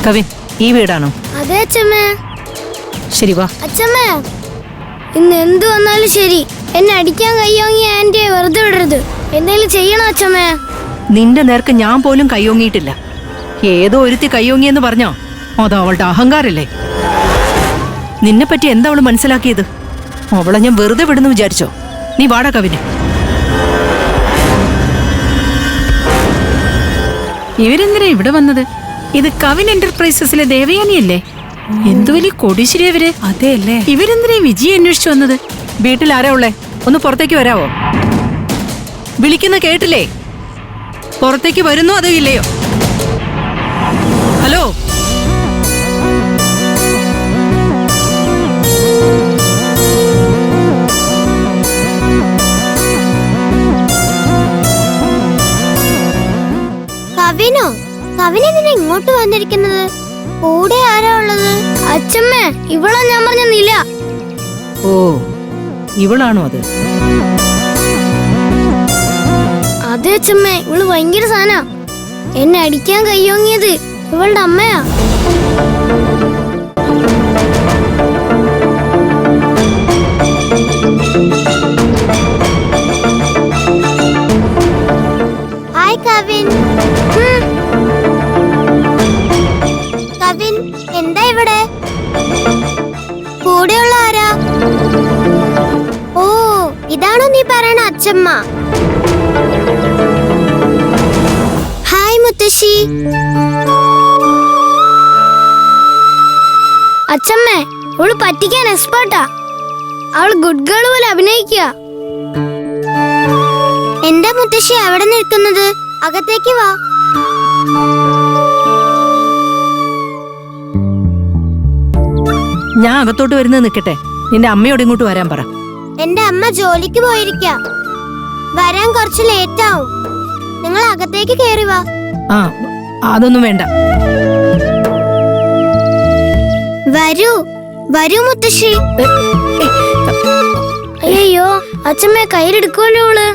കവിൻ, ഈ വീടാണോ? അതെ അച്ഛമ്മേ. ശരി വാ. അച്ഛമ്മേ, ഇന്ന് എന്തു വന്നാലും ശരി, എന്നെ അടിക്കാൻ കയ്യോങ്ങി ആന്റിയെ വെറുതെ വിടരുത്. എന്തെങ്കിലും ചെയ്യണം അച്ഛമ്മേ. നിന്റെ നേർക്ക് ഞാൻ പോലും കയ്യോങ്ങിയിട്ടില്ല. ഏതോ ഒരുത്തി കയ്യോങ്ങിയെന്ന് പറഞ്ഞോ? അത് അവളുടെ അഹങ്കാരല്ലേ? നിന്നെ പറ്റി എന്താ അവള് മനസ്സിലാക്കിയത്? അവളെ ഞാൻ വെറുതെ വിടുന്നു വിചാരിച്ചോ? നീ വാടാ കവിന്. ഇവരെന്തിനാ ഇവിടെ വന്നത്? ഇത് കവിൻ എന്റർപ്രൈസസിലെ ദേവയാനിയല്ലേ? എന്തു വലിയ കോടീശ്വരി ഇവര്. അതെ അല്ലേ? ഇവരെന്തിനാ വിജയ അന്വേഷിച്ചു വന്നത്? വീട്ടിൽ ആരാ ഉള്ളേ? ഒന്ന് പുറത്തേക്ക് വരാവോ? വിളിക്കുന്ന കേട്ടില്ലേ? പുറത്തേക്ക് വരുന്നോ അതോ ഇല്ലയോ? ഹലോ, കവിനോ? കവിനെന്തിനാ ഇങ്ങോട്ട് വന്നിരിക്കുന്നത്? കൂടെ ആരാ ഉള്ളത്? അച്ഛമ്മേ, ഇവളാ ഞാൻ പറഞ്ഞ നില. ഓ, ഇവളാണോ അത്? അതെ അച്ഛമ്മേ, ഇവള് ഭയങ്കര സാധന. എന്നെ അടിക്കാൻ കയ്യോങ്ങിയത് ഇവളുടെ അമ്മയാ. ഹായ് കവിൻ. കവിൻ, എന്താ ഇവിടെ? കൂടെയുള്ള ആരാ? ഓ, ഇതാണോ നീ പറയണ അച്ഛമ്മ? ഹായ് മുത്തശ്ശി. അച്ഛമ്മേ, അവള് പറ്റിക്കാൻ എക്സ്പേർട്ടാ. അവള് ഗുഡ് ഗേൾ പോലെ അഭിനയിക്കുക. എന്താ മുത്തശ്ശി അവിടെ നിൽക്കുന്നത്? അകത്തേക്ക് വാ. ഞാൻ അകത്തോട്ട് വരുന്നത് നിൽക്കട്ടെ. നിന്റെ അമ്മയോട് ഇങ്ങോട്ട് വരാൻ പറ. എന്റെ അമ്മ ജോലിക്ക് പോയിരിക്ക. വരാൻ കുറച്ച് ലേറ്റ് ആവും. നിങ്ങൾ അകത്തേക്ക് കേറി വാ. ആ, അതൊന്നും വേണ്ട. വരൂ വരൂ മുത്തശ്ശി. അയ്യോ, അച്ഛമ്മ കയ്യിലെടുക്കുമല്ലോ അവള്.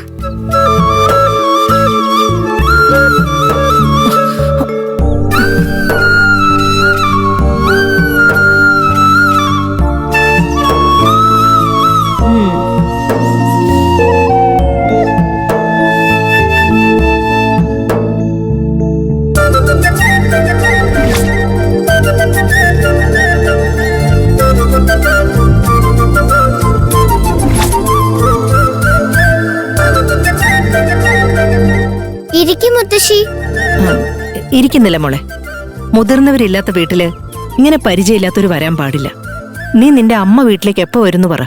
മുത്തശ്ശി ഇരിക്കുന്നില്ല മോളെ. മുതിർന്നവരില്ലാത്ത വീട്ടില് ഇങ്ങനെ പരിചയമില്ലാത്തൊരു വരാൻ പാടില്ല. നീ നിന്റെ അമ്മ വീട്ടിലേക്ക് എപ്പോ വരുന്നു പറ.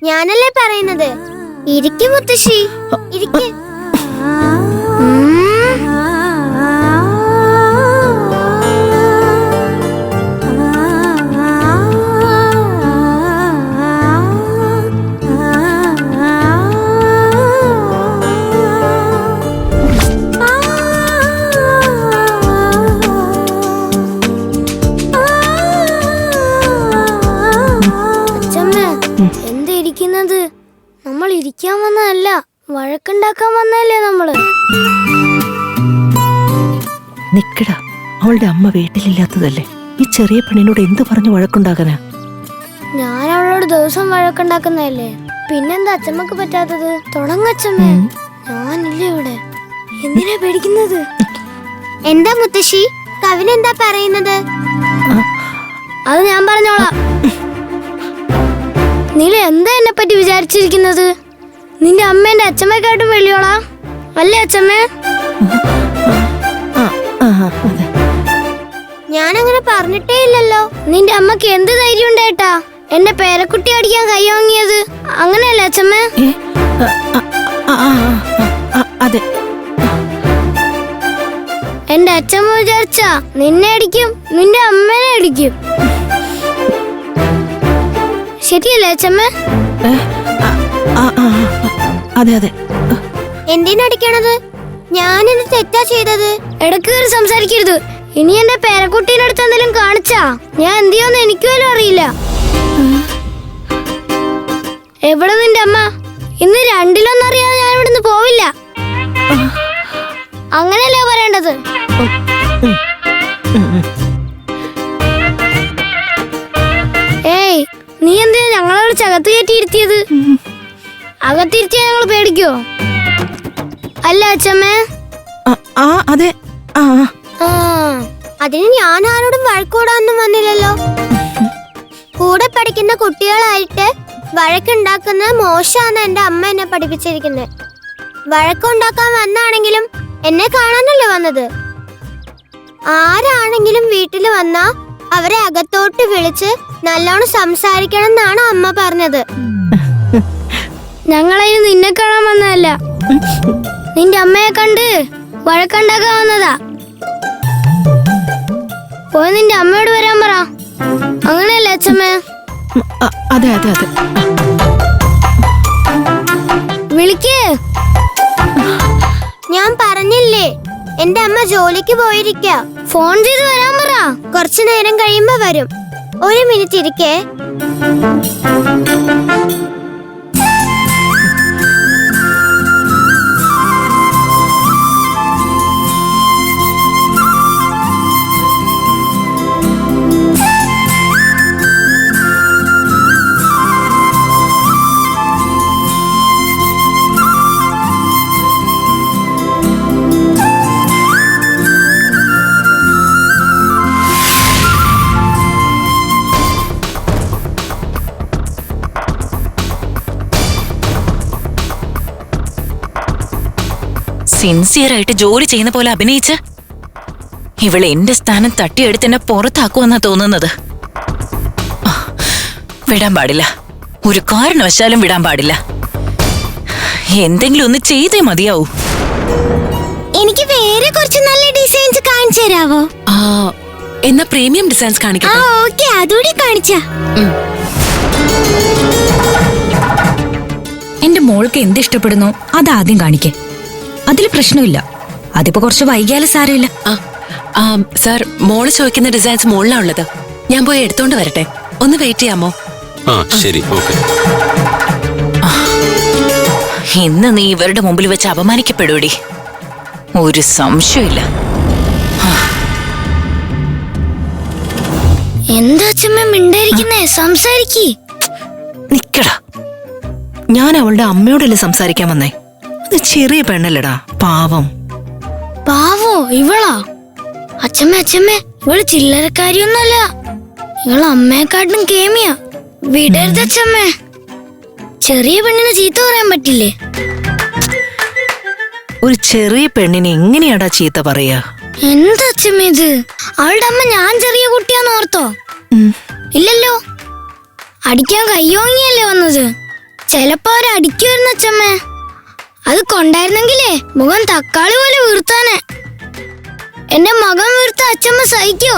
ഞാനല്ലേ പറയുന്നത്. ഇരിക്കും മുത്തശ്ശി, ഇരിക്കും. നമ്മൾ ഇരിക്കാൻ വന്നതല്ല, വഴക്കുണ്ടാക്കാൻ വന്നല്ലേ നമ്മള്. നിക്കടാ, അവളുടെ അമ്മ വീട്ടിലില്ലാത്തതല്ലേ. ഈ ചെറിയ പെണ്ണിനോട് എന്ത് പറഞ്ഞു വഴക്കുണ്ടാക്കാനാ? ഞാൻ അവളോട് ദിവസം വഴക്കുണ്ടാക്കുന്നതല്ലേ. പിന്നെന്താ അച്ഛമ്മക്ക് പറ്റാത്തത്? തുടങ്ങച്ചമ്മേ, ഞാനില്ലേ ഇവിടെ. എന്തിനാ പേടിക്കുന്നത്? എന്താ മുത്തശ്ശി, കവിൻ എന്താ പറയുന്നത്? അത് ഞാൻ പറഞ്ഞോളാം. നീ എന്താ എന്നെ പറ്റി വിചാരിച്ചിരിക്കുന്നത്? നിന്റെ അമ്മേന്റെ അച്ഛമ്മക്കാട്ടും വെള്ളിയോളാ അല്ലേ അച്ഛമ്മേ? ഞാനങ്ങനെ പറഞ്ഞിട്ടേ ഇല്ലല്ലോ. നിന്റെ അമ്മക്ക് എന്ത് ധൈര്യം ഉണ്ടായിട്ടാ എന്റെ പേരക്കുട്ടി അടിക്കാൻ കയ്യോങ്ങിയത്? അങ്ങനെയല്ലേ അച്ഛമ്മേ? അതെ. എന്റെ അച്ഛമ്മ വിചാരിച്ചാ നിന്നെ അടിക്കും, നിന്റെ അമ്മേനെ അടിക്കും. ശരിയല്ലേ അച്ഛമ്മ? അതെ അതെ. എന്തിനടിക്കണത്? ഞാനെന്ത് തെറ്റാ ചെയ്തത്? ഇടക്ക് കയറി സംസാരിക്കരുത്. ഇനി എന്റെ പേരക്കുട്ടീന്റെ അടുത്ത് എന്തെങ്കിലും കാണിച്ചാ ഞാൻ എന്ത് ചെയ്യുമെന്ന് എനിക്ക് പോലും അറിയില്ല. എവിടെ നിന്റെ അമ്മ? ഇന്ന് രണ്ടിലൊന്നറിയാതെ ഞാൻ ഇവിടുന്ന് പോവില്ല. അങ്ങനെയല്ലേ പറയേണ്ടത്? പിടിച്ച് അകത്ത് കയറ്റിയിരുത്തിയത്? അകത്തിരുത്തിയാ ഞങ്ങൾ പേടിക്കോ? അല്ല അച്ഛമ്മേ. ആ അതെ. ആ ആ, അതിന് ഞാൻ ആരോടും വഴക്കൂടാനൊന്നും വന്നില്ലല്ലോ. കൂടെ പഠിക്കുന്ന കുട്ടികളായിട്ട് വഴക്കുണ്ടാക്കുന്നത് മോശമാണ് എന്റെ അമ്മ എന്നെ പഠിപ്പിച്ചിരിക്കുന്നത്. വഴക്കുണ്ടാക്കാൻ വന്നാണെങ്കിലും എന്നെ കാണാനല്ലേ വന്നത്. ആരാണെങ്കിലും വീട്ടിൽ വന്നാ അവരെ അകത്തോട്ട് വിളിച്ച് നല്ലോണം സംസാരിക്കണം എന്നാണ് അമ്മ പറഞ്ഞത്. ഞങ്ങളതിന് നിന്നെ കാണാൻ വന്നതല്ല, നിന്റെ അമ്മയെ കണ്ട് വഴക്കുണ്ടാക്കാൻ വന്നതാ. പോയി നിന്റെ അമ്മയോട് വരാൻ പറ. അങ്ങനെയല്ലേ അച്ഛമ്മേ? അതെ അതെ അതെ. വിളിക്കേ. ഞാൻ പറഞ്ഞില്ലേ എന്റെ അമ്മ ജോലിക്ക് പോയിരിക്ക. ഫോൺ ചെയ്ത് വരാൻ പറ. കുറച്ചു നേരം കഴിയുമ്പോ വരും. ഒരു മിനിറ്റ് ഇരിക്കേ. സിൻസിയർ ആയിട്ട് ജോലി ചെയ്യുന്ന പോലെ അഭിനയിച്ച് ഇവള് എന്റെ സ്ഥാനം തട്ടിയെടുത്ത് എന്നെ പുറത്താക്കുമെന്നാ തോന്നുന്നത്. വിടാൻ പാടില്ല, ഒരു കാരണവശാലും വിടാൻ പാടില്ല. എന്തെങ്കിലും ഒന്ന് ചെയ്തേ മതിയാവൂ. എനിക്ക് വേറെ കുറച്ച് നല്ല ഡിസൈൻസ് കാണിച്ചു തരാവോ? എന്നാ പ്രീമിയം ഡിസൈൻസ് കാണിക്കാം. ഓക്കെ, അതുകൂടി കാണിച്ചാ. എന്റെ മോൾക്ക് എന്ത് ഇഷ്ടപ്പെടുന്നോ അതാദ്യം കാണിക്കേ. അതിൽ പ്രശ്നമില്ല. അതിപ്പോ കുറച്ച് വൈകിയാലും സാരമില്ല. സാർ, മോള് ചോദിക്കുന്ന ഡിസൈൻസ് മോളിലാ ഉള്ളത്. ഞാൻ പോയി എടുത്തോണ്ട് വരട്ടെ, ഒന്ന് വെയിറ്റ് ചെയ്യാമോ? ശരി, ഓക്കെ. ഇന്ന് നീ ഇവരുടെ മുമ്പിൽ വെച്ച് അപമാനിക്കപ്പെടൂടി, ഒരു സംശയമില്ല. എന്താ അച്ഛമ്മ മിണ്ടായിരിക്കുന്നേ? സംസാരിക്കേ. നിക്കടാ, ഞാൻ അവളുടെ അമ്മയോടല്ലേ സംസാരിക്കാൻ വന്നേ. അത് ചെറിയ പെണ്ണല്ലടാ, പാവം. പാവോ ഇവളാ? അച്ഛമ്മ അച്ഛമ്മേ, ഇവള് ചില്ലറക്കാരിയൊന്നുമല്ല. ഇവള് അമ്മയെക്കാട്ടും കേമിയാ. വിടരുത് അച്ഛമ്മേ. ചെറിയ പെണ്ണിന് ചീത്ത പറയാൻ പറ്റില്ലേ? ഒരു ചെറിയ പെണ്ണിനെ എങ്ങനെയാടാ ചീത്ത പറയാ? എന്താ അച്ഛമ്മ ഇത്? അവളുടെ അമ്മ ഞാൻ ചെറിയ കുട്ടിയാന്ന് ഓർത്തോ? ഇല്ലല്ലോ, അടിക്കാൻ കയ്യോങ്ങിയല്ലേ വന്നത്. ചെലപ്പോ അവരടിക്കുമായിരുന്നു അച്ഛമ്മേ. അത് കൊണ്ടായിരുന്നെങ്കിലേ മുഖം തക്കാളി പോലെ വീർത്താനെ. എന്റെ മകൻ വീർത്ത അച്ഛമ്മ സഹിക്കോ?